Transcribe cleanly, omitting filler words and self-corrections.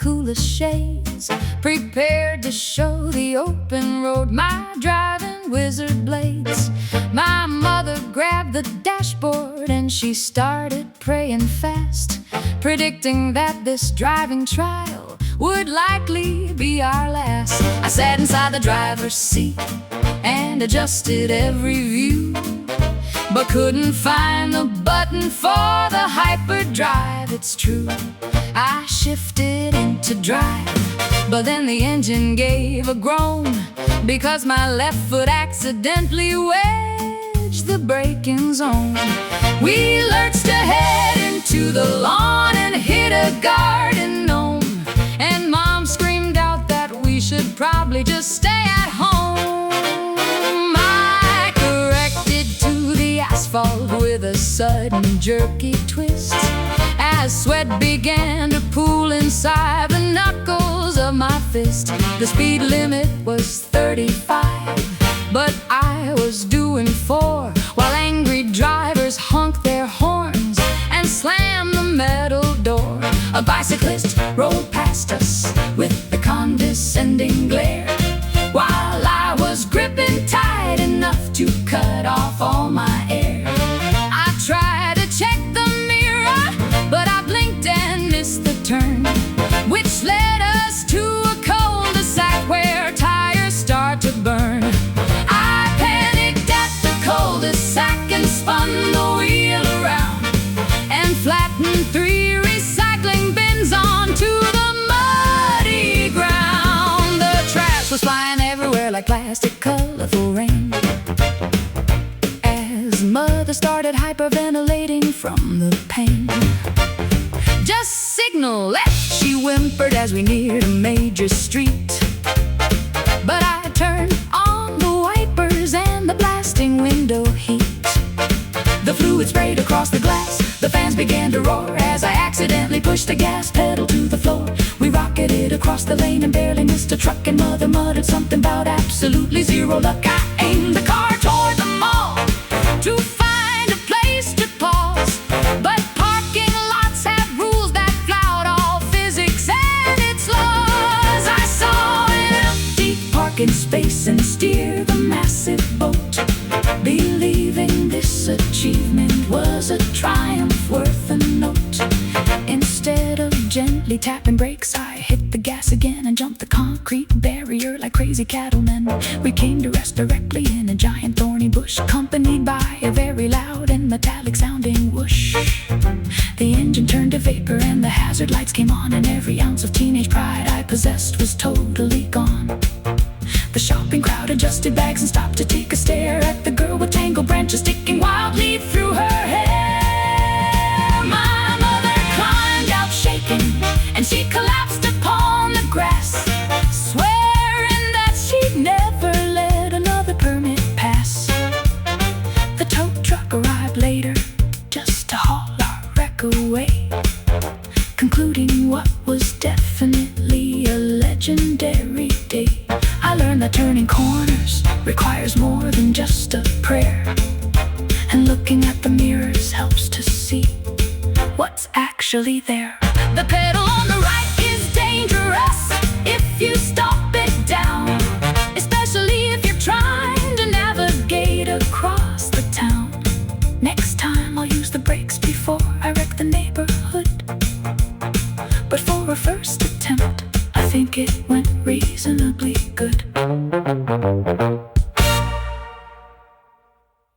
coolest shades, prepared to show the open road my driving wizard blades. My mother grabbed the dashboard and she started praying fast, predicting that this driving trial would likely be our last. I sat inside the driver's seat and adjusted every view, but couldn't find the button for the hyperdrive. It's true, I shifted into drive, but then the engine gave a groan because my left foot accidentally wedged the braking zone. We lurched ahead into the lawn and hit a garden gnome, and Mom screamed out that we should probably just stay at home. I corrected to the asphalt with a sudden jerky twist as sweat began to pool inside the knuckles of my fist. The speed limit was 35, but I was doing 4, while angry drivers honked their horns and slammed the metal door. A bicyclist rolled past us with a condescending glare, while I was gripping tight enough to cut off all my air. I tried to check the mirror, but I blinked and missed the turn, which led us to a cul-de-sac where tires start to burn. I panicked at the cul-de-sac and spun the wheel around and flattened 3 recycling bins onto the muddy ground. The trash was flying everywhere like plastic, colorful rain, as Mother started hyperventilating from the pain. Just signal left, she whimpered as we neared a major street, but I turned on the wipers and the blasting window heat. The fluid sprayed across the glass, the fans began to roar as I accidentally pushed the gas pedal to the floor. We rocketed across the lane and barely missed a truck, and Mother muttered something about absolutely zero luck. I aimed the car toward the mall to find a place to pause, but parking lots have rules that flout all physics and its laws. I saw an empty parking space and steered the massive boat, believing this achievement was a triumph worth a note. Instead of gently tapping brakes, I hit the gas again and jumped the concrete barrier like crazy cattlemen. We came to rest directly in a giant thorny bush, accompanied by a very loud and metallic sounding whoosh. The engine turned to vapor and the hazard lights came on, and every ounce of teenage pride I possessed was totally gone. The shopping crowd adjusted bags and stopped to take a stare at the girl with tangled branches sticking wildly through her hair. My mother climbed out shaking, and she collapsed upon the grass, swearing that she'd never let another permit pass. The tow truck arrived later just to haul our wreck away, concluding what was definitely a legendary day. I learned that turning corners requires more than just a prayer, and looking at the mirrors helps to see what's actually there. The pedal on the right is dangerous if you stop it down, especially if you're trying to navigate across the town. Next time I'll use the brakes before I wreck the neighborhood, but for a first attempt I think it went reasonably good.